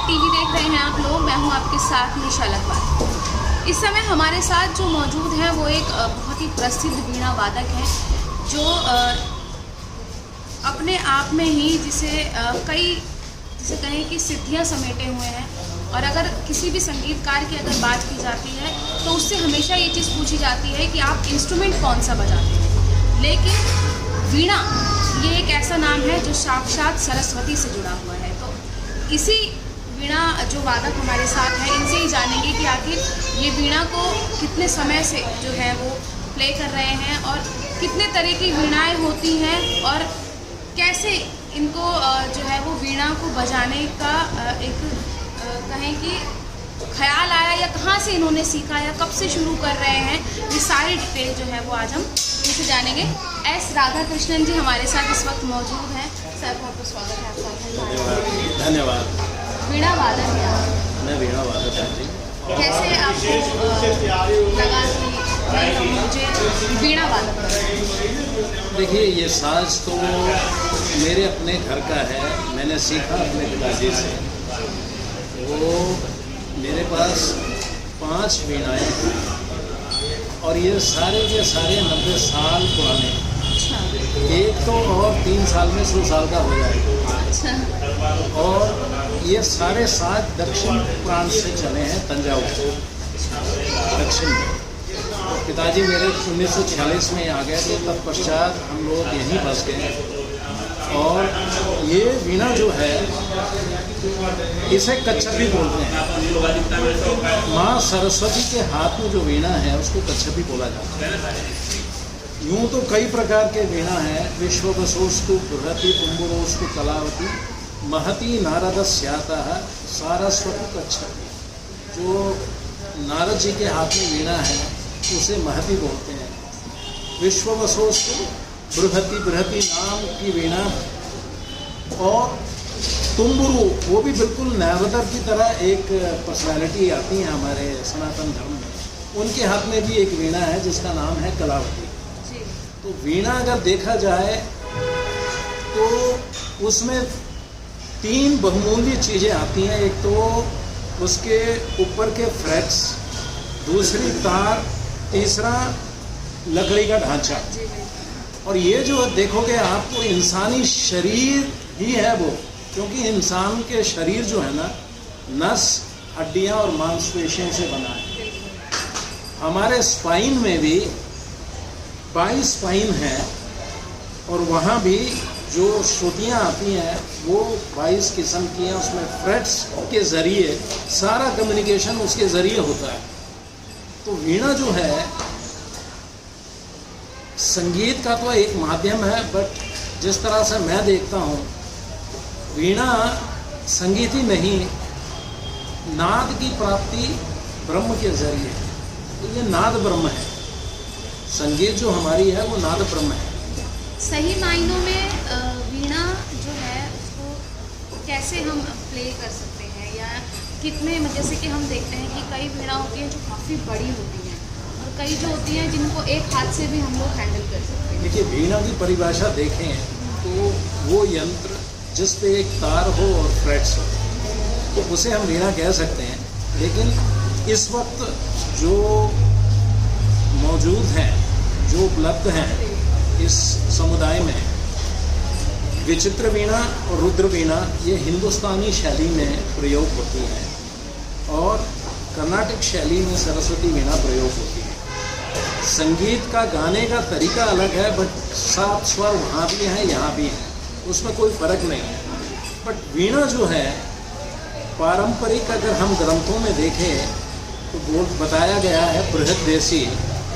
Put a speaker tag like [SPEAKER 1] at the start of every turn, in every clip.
[SPEAKER 1] TV देख रहे हैं आप लोग। मैं हूं आपके साथ निशा लखवार। इस समय हमारे साथ जो मौजूद हैं वो एक बहुत ही प्रसिद्ध वीणा वादक हैं जो अपने आप में ही जिसे कहें कि सिद्धियां समेटे हुए हैं। और अगर किसी भी संगीतकार की अगर बात की जाती है तो उससे हमेशा ये चीज़ पूछी जाती है कि आप इंस्ट्रूमेंट कौन सा बजाते हैं। लेकिन वीणा ये एक ऐसा नाम है जो साक्षात सरस्वती से जुड़ा हुआ है। तो इसी वीणा जो वादक हमारे साथ हैं इनसे ही जानेंगे कि आखिर ये वीणा को कितने समय से जो है वो प्ले कर रहे हैं और कितने तरह की वीणाएं होती हैं और कैसे इनको जो है वो वीणा को बजाने का एक कहें कि ख्याल आया या कहाँ से इन्होंने सीखा या कब से शुरू कर रहे हैं। ये सारी डिटेल जो है वो आज हम इनसे जानेंगे। एस राधा कृष्णन जी हमारे साथ इस वक्त मौजूद हैं। सर बहुत बहुत स्वागत है आपका।
[SPEAKER 2] धन्यवाद।
[SPEAKER 1] वीणा वादक है आप?
[SPEAKER 2] मैं वीणा वादक हूँ जी।
[SPEAKER 1] कैसे आपको लगा कि मुझे वीणा वादक करना?
[SPEAKER 2] देखिए, ये साज तो मेरे अपने घर का है। मैंने सीखा अपने पिताजी से। वो मेरे पास 5 वीणाएँ हैं और ये सारे के सारे 90 साल पुराने।
[SPEAKER 1] अच्छा।
[SPEAKER 2] एक तो और 3 साल में 100 साल का हो जाएगा।
[SPEAKER 1] अच्छा।
[SPEAKER 2] और ये सारे साज दक्षिण प्रांत से चले हैं, तंजावुर दक्षिण में। पिताजी मेरे 1946 में आ गए थे, तत्पश्चात हम लोग यहीं बस गए। और ये वीणा जो है इसे कच्छपी बोलते हैं। माँ सरस्वती के हाथ में जो वीणा है उसको कच्छपी बोला जाता है। यूँ तो कई प्रकार के वीणा है। विश्ववसोस्तु बृहति तुम्बुरोस्तु कलावती महती नारद स्याता सारस्वती कच्छपी। जो नारद जी के हाथ में वीणा है उसे महती बोलते हैं। विश्ववसोस्तु बृहति बृहति नाम की वीणा। और तुम्बुरु वो भी बिल्कुल नारदर की तरह एक पर्सनालिटी आती है हमारे सनातन धर्म में। उनके हाथ में भी एक वीणा है जिसका नाम है कलावती। तो वीणा अगर देखा जाए तो उसमें 3 बहुमूल्य चीज़ें आती हैं। एक तो उसके ऊपर के फ्रेट्स, दूसरी तार, तीसरा लकड़ी का ढांचा। और ये जो देखोगे आपको इंसानी शरीर ही है वो, क्योंकि इंसान के शरीर जो है ना नस, हड्डियां और मांसपेशियों से बना है। हमारे स्पाइन में भी 22 स्पाइन है और वहाँ भी जो श्रुतियाँ आती हैं वो 22 किस्म की हैं। उसमें फ्रेट्स के ज़रिए सारा कम्युनिकेशन उसके ज़रिए होता है। तो वीणा जो है संगीत का तो एक माध्यम है, बट जिस तरह से मैं देखता हूँ वीणा संगीत ही नहीं, नाद की प्राप्ति ब्रह्म के जरिए। तो ये नाद ब्रह्म है। संगीत जो हमारी है वो नाद ब्रह्म है।
[SPEAKER 1] सही मायनों में वीणा जो है उसको कैसे हम प्ले कर सकते हैं या कितने, जैसे कि हम देखते हैं कि कई वीणा होती हैं जो काफ़ी बड़ी होती हैं और कई जो होती हैं जिनको एक हाथ से भी हम लोग हैंडल कर सकते हैं।
[SPEAKER 2] देखिए, वीणा की परिभाषा देखें तो वो यंत्र जिस पे एक तार हो और फ्रेट्स हो तो उसे हम वीणा कह सकते हैं। लेकिन इस वक्त जो मौजूद हैं, जो उपलब्ध हैं इस समुदाय में, विचित्र वीणा और रुद्र वीणा ये हिंदुस्तानी शैली में प्रयोग होती हैं और कर्नाटक शैली में सरस्वती वीणा प्रयोग होती है। संगीत का गाने का तरीका अलग है, बट 7 स्वर वहाँ भी हैं यहाँ भी हैं, उसमें कोई फ़र्क नहीं है। बट वीणा जो है पारंपरिक, अगर हम ग्रंथों में देखें तो बताया गया है, बृहद्देशी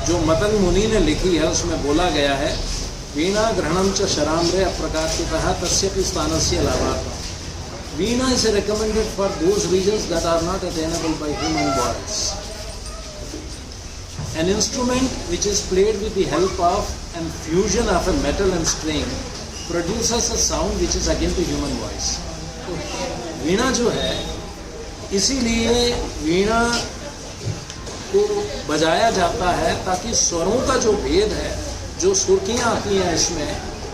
[SPEAKER 2] जो मतंग मुनि ने लिखी है उसमें बोला गया है, वीणा ग्रहणम च शराम्रे अप्रकाशितः तस्यपि स्थानस्य लाभार्थम। वीणा is recommended for those regions that are not attainable by human voice. An instrument which is played with the help of and fusion of a metal and string produces a sound which is akin to human voice. तो वीणा जो है, इसीलिए वीणा को बजाया जाता है ताकि स्वरों का जो भेद है, जो सुर्खियाँ आती हैं इसमें,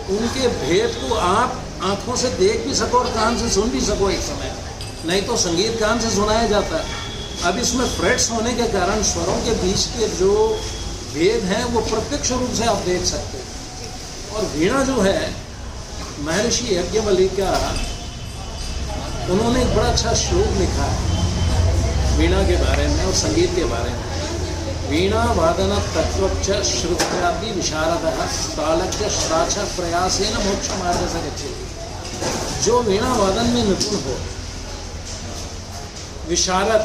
[SPEAKER 2] उनके भेद को आप आँखों से देख भी सको और कान से सुन भी सको एक समय। नहीं तो संगीत कान से सुनाया जाता है। अब इसमें फ्रेट्स होने के कारण स्वरों के बीच के जो भेद हैं वो प्रत्यक्ष रूप से आप देख सकते हैं। और वीणा जो है, महर्षि याज्ञवल्क्य का उन्होंने एक बड़ा अच्छा श्लोक लिखा है वीणा के बारे में और संगीत के बारे में। वीणा वादन तत्वच श्रुत्यादि विशारदः तालच श्राच प्रयासेन मोक्ष मार्ग से गच्छति। जो वीणा वादन में निपुण हो, विशारद,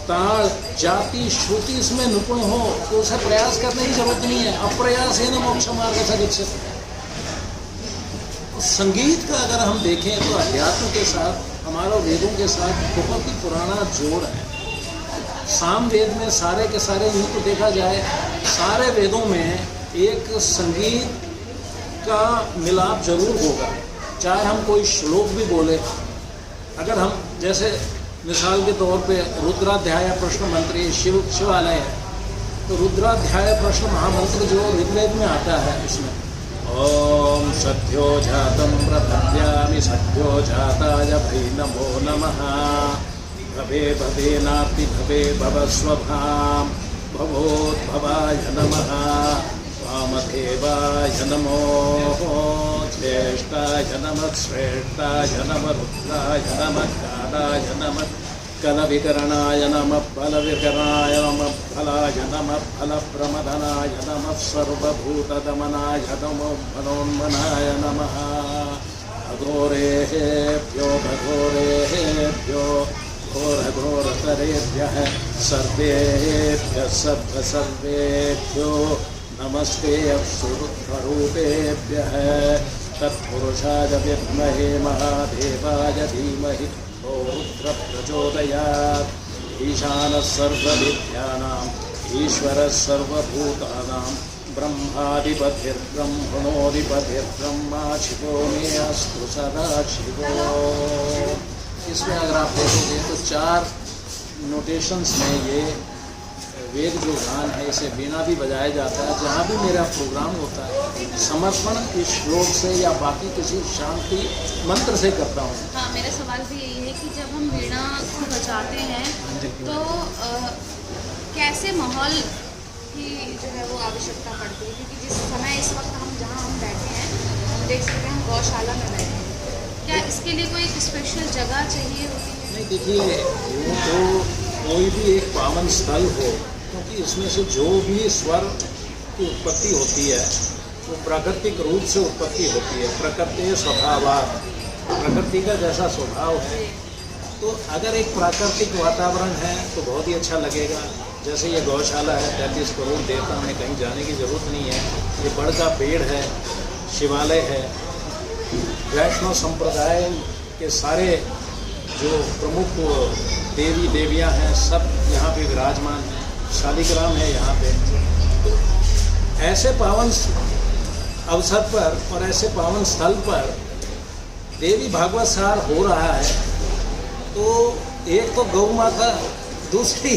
[SPEAKER 2] ताल, जाति, श्रुति इसमें निपुण हो, तो उसे प्रयास करने की जरूरत नहीं है। अप्रयासेन मोक्ष मार्ग से गच्छति। संगीत का अगर हम देखें तो अध्यात्म के साथ, हमारा वेदों के साथ बहुत ही पुराना जोड़ है। साम वेद में सारे के सारे, यूँ तो देखा जाए सारे वेदों में एक संगीत का मिलाप जरूर होगा। चाहे हम कोई श्लोक भी बोले, अगर हम जैसे मिसाल के तौर पे रुद्राध्याय प्रश्न मंत्र, शिवालय है, तो रुद्राध्याय प्रश्न महामंत्र जो ऋग्वेद में आता है, उसमें ओम सद्यो जातं प्रपद्यामि सद्यो जाताय भै नमो नमः भवे भवे नापि भवे भवस्वभां भवोद्भवाय नमः वामदेवाय नमो ज्येष्ठाय नमः श्रेष्ठाय नमः रुद्राय नमः कालाय नमः कलविकरणाय नमः बलविकरणाय नमः फलाय नमः फलप्रमदनाय नमः सर्वभूतदमनाय नमो मनोन्मनाय नमः अघोरेभ्यो घोरेभ्यो घोरघोरतरेभ्यः सर्वेभ्यः सर्वेभ्यो नमस्ते अप्सुरुद्भरूपेभ्यः तत्पुरुषाय विद्महे महादेवाय धीमहि रुद्र प्रचोदयात् ईशानः सर्वविद्यानाम् ईश्वरः सर्वभूतानां ब्रह्माधिपतिर्ब्रह्मणोऽधिपतिर्ब्रह्मा शिवो मे अस्तु सदा शिवो। इसमें अगर आप देखोगे तो 4 नोटेशंस में ये वेद जो गान है, इसे वीणा भी बजाया जाता है। जहाँ भी मेरा प्रोग्राम होता है, समर्पण इस श्लोक से या बाकी किसी शांति मंत्र से करता हूँ।
[SPEAKER 1] हाँ, मेरा सवाल भी यही है कि जब हम वीणा को बजाते हैं तो कैसे माहौल की जो है वो आवश्यकता पड़ती है, क्योंकि जिस समय इस वक्त हम जहाँ हम बैठे हैं, हम देख सकते हैं हम गौशाला में बैठे हैं। क्या इसके लिए कोई स्पेशल जगह चाहिए होती है?
[SPEAKER 2] नहीं, देखिए, यूँ तो कोई भी एक पावन स्थल हो, क्योंकि इसमें से जो भी स्वर की उत्पत्ति होती है वो प्राकृतिक रूप से उत्पत्ति होती है। प्रकृति स्वभावात्, प्रकृति का जैसा स्वभाव है, तो अगर एक प्राकृतिक वातावरण है तो बहुत ही अच्छा लगेगा। जैसे ये गौशाला है, 33 करोड़ देवता में, कहीं जाने की ज़रूरत नहीं है। ये बड़ का पेड़ है, शिवालय है, वैष्णव संप्रदाय के सारे जो प्रमुख देवी देवियां हैं सब यहाँ पे विराजमान हैं, शालिग्राम है यहाँ पे। तो ऐसे पावन अवसर पर और ऐसे पावन स्थल पर देवी भागवत सार हो रहा है, तो एक तो गौ माता, दूसरी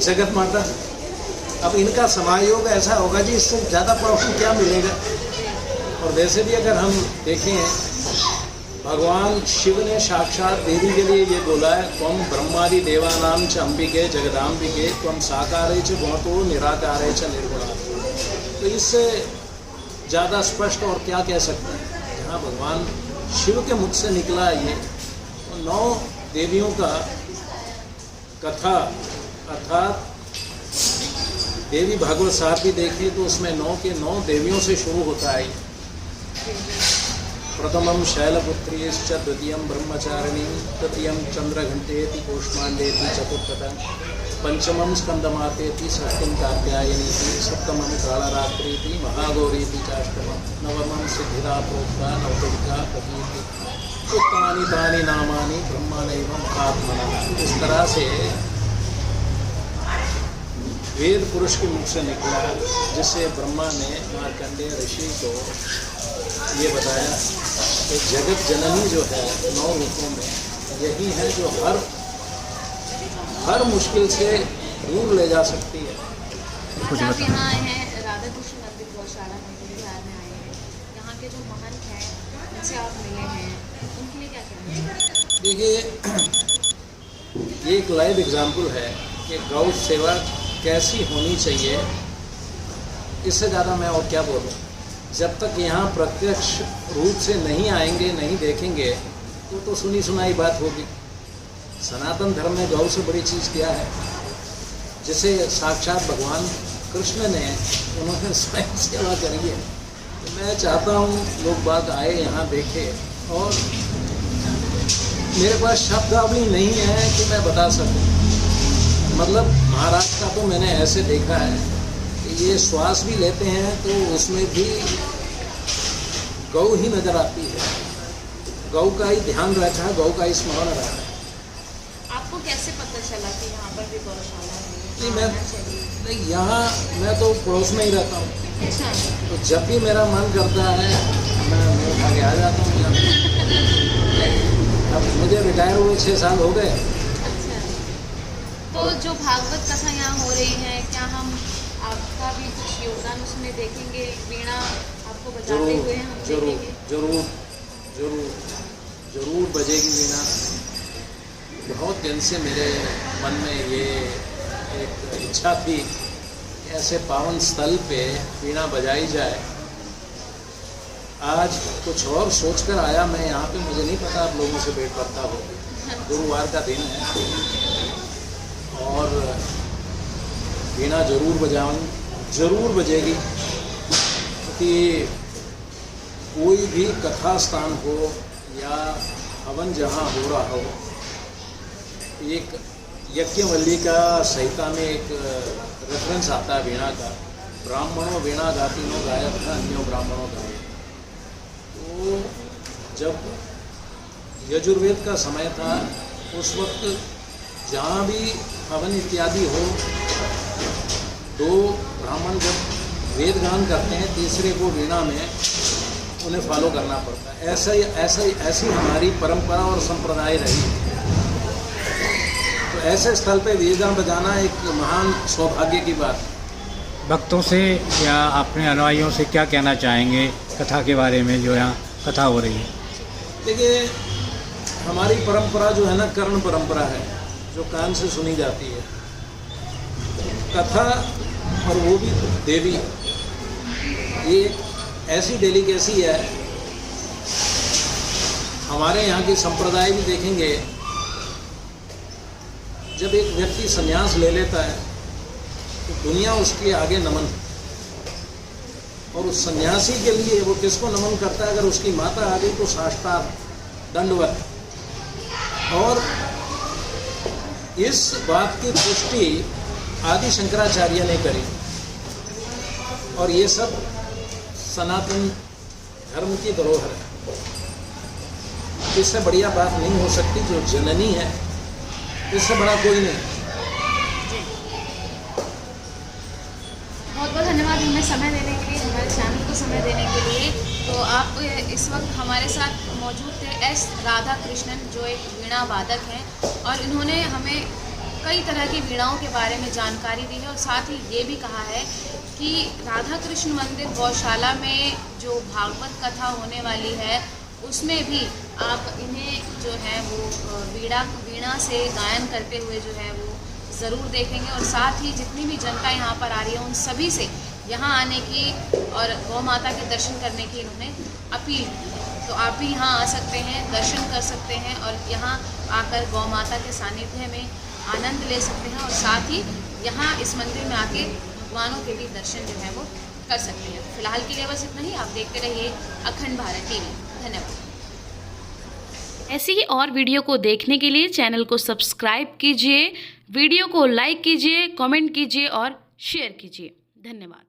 [SPEAKER 2] जगत माता। अब इनका समायोग ऐसा होगा जी, इससे ज़्यादा पावरफुल क्या मिलेगा। और वैसे भी अगर हम देखें, भगवान शिव ने साक्षात देवी के लिए ये बोला है, त्वम ब्रह्मादि देवानां च अंबिके जगदाम्बिके त्वम साकारे च गुणतो निराकारे च निर्गुणा। तो इससे ज़्यादा स्पष्ट और क्या कह सकते हैं। जहाँ भगवान शिव के मुख से निकला ये 9 देवियों का कथा, अर्थात देवी भागवत साहब भी देखें तो उसमें 9 के 9 देवियों से शुरू होता है। प्रथमं शैलपुत्रीश्च, द्वितीयं ब्रह्मचारिणी, तृतीयं चंद्रघंटेति कूष्मांडेति चतुर्थं, पंचमं स्कंदमातेति, षष्ठं कात्यायनीति, सप्तमं कालरात्रीति, महागौरीति चाष्टमं, नवमं सिद्धिदा प्रोक्ता नवदुर्गा प्रतीति, उत्तमानि तानि नामानि ब्रह्मणैव महात्मनः। इस तरह से वेद पुरुष के मुख से निकला, जिससे ब्रह्मा ने मार्कंडेय ऋषि को ये बताया कि जगत जननी जो है 9 रूपों में यही है जो हर मुश्किल से दूर ले जा सकती है।
[SPEAKER 1] आज आप यहाँ आए हैं राधा कृष्ण मंदिर गौशाला में, बिहार में आए हैं। यहाँ के जो महंत हैं उनसे आप मिले हैं, उनके लिए क्या कहना चाहिए?
[SPEAKER 2] देखिए, ये एक लाइव एग्जाम्पल है कि गौ सेवा कैसी होनी चाहिए। इससे ज़्यादा मैं और क्या बोलूँ। जब तक यहाँ प्रत्यक्ष रूप से नहीं आएंगे, नहीं देखेंगे, तो सुनी सुनाई बात होगी। सनातन धर्म में गौ से बड़ी चीज़ क्या है, जिसे साक्षात भगवान कृष्ण ने उन्होंने स्वयं सेवा करी है। तो मैं चाहता हूँ लोग बात आए, यहाँ देखें। और मेरे पास शब्दावली नहीं है कि मैं बता सकूं। मतलब महाराष्ट्र का तो मैंने ऐसे देखा है कि ये श्वास भी लेते हैं तो उसमें भी गौ ही नज़र आती है। गौ का ही ध्यान रहता है, गौ का ही स्मरण रहता है।
[SPEAKER 1] आपको कैसे पता चला कि यहाँ पर भी गौशाला है?
[SPEAKER 2] नहीं, यहाँ मैं तो पड़ोस में ही रहता हूँ।
[SPEAKER 1] अच्छा।
[SPEAKER 2] तो जब भी मेरा मन करता है मैं उठा के आ जाता हूँ यहाँ। अब मुझे रिटायर हुए 6 साल हो गए।
[SPEAKER 1] अच्छा। तो जो भागवत कथा यहाँ हो रही है, क्या हम आपका भी कुछ योगदान उसमें देखेंगे? वीणा आपको बजाते हुए हम देखेंगे? जरूर
[SPEAKER 2] जरूर जरूर बजेगी वीणा। बहुत दिन से मेरे मन में ये एक इच्छा थी कि ऐसे पावन स्थल पे वीणा बजाई जाए। आज कुछ और सोचकर आया मैं यहाँ पे। मुझे नहीं पता आप लोगों से भेंट करता हो। गुरुवार का दिन है और वीणा जरूर बजेगी। क्योंकि कोई भी कथा स्थान हो या हवन जहाँ हो रहा हो, एक यज्ञवल्लिका संहिता में एक रेफरेंस आता है वीणा का, ब्राह्मणों वीणा गातिनो गायत था अन्यो ब्राह्मणों गायत। तो जब यजुर्वेद का समय था उस वक्त जहाँ भी हवन इत्यादि हो, 2 ब्राह्मण जब वेद गान करते हैं, तीसरे को वीणा में उन्हें फॉलो करना पड़ता है। ऐसी हमारी परंपरा और संप्रदाय रही है। तो ऐसे स्थल पे वीणा बजाना एक महान सौभाग्य की बात है।
[SPEAKER 3] भक्तों से या अपने अनुयायियों से क्या कहना चाहेंगे कथा के बारे में, जो यहाँ कथा हो रही है?
[SPEAKER 2] देखिए, हमारी परंपरा जो है ना, कर्ण परंपरा है, जो कान से सुनी जाती है। कथा, और वो भी देवी, ये एक ऐसी डेलिकेसी है। हमारे यहाँ की संप्रदाय भी देखेंगे, जब एक व्यक्ति संन्यास ले लेता है तो दुनिया उसके आगे नमन। और उस सन्यासी के लिए वो किसको नमन करता है? अगर उसकी माता आ गई तो साष्टांग दंडवत। और इस बात की पुष्टि आदि शंकराचार्य ने करी। और ये सब सनातन धर्म की धरोहर है। इससे बढ़िया बात नहीं हो सकती। जो जननी है, इससे बड़ा कोई नहीं।
[SPEAKER 1] बहुत बहुत धन्यवाद हमें समय देने के लिए, हमारे चैनल को समय देने के लिए। तो आप इस वक्त हमारे साथ मौजूद थे एस राधा कृष्णन, जो एक वीणा वादक हैं, और इन्होंने हमें कई तरह की वीणाओं के बारे में जानकारी दी है। और साथ ही ये भी कहा है कि राधा कृष्ण मंदिर गौशाला में जो भागवत कथा होने वाली है, उसमें भी आप इन्हें जो है वो वीणा से गायन करते हुए जो है वो ज़रूर देखेंगे। और साथ ही जितनी भी जनता यहाँ पर आ रही है, उन सभी से यहाँ आने की और गौ माता के दर्शन करने की इन्होंने अपील की है। तो आप भी यहाँ आ सकते हैं, दर्शन कर सकते हैं और यहाँ आकर गौ माता के सानिध्य में आनंद ले सकते हैं। और साथ ही यहाँ इस मंदिर में आके भगवानों के भी दर्शन जो है वो कर सकते हैं। फिलहाल के लिए बस इतना ही। आप देखते रहिए अखंड भारत टीवी। धन्यवाद। ऐसी ही और वीडियो को देखने के लिए चैनल को सब्सक्राइब कीजिए, वीडियो को लाइक कीजिए, कमेंट कीजिए और शेयर कीजिए। धन्यवाद।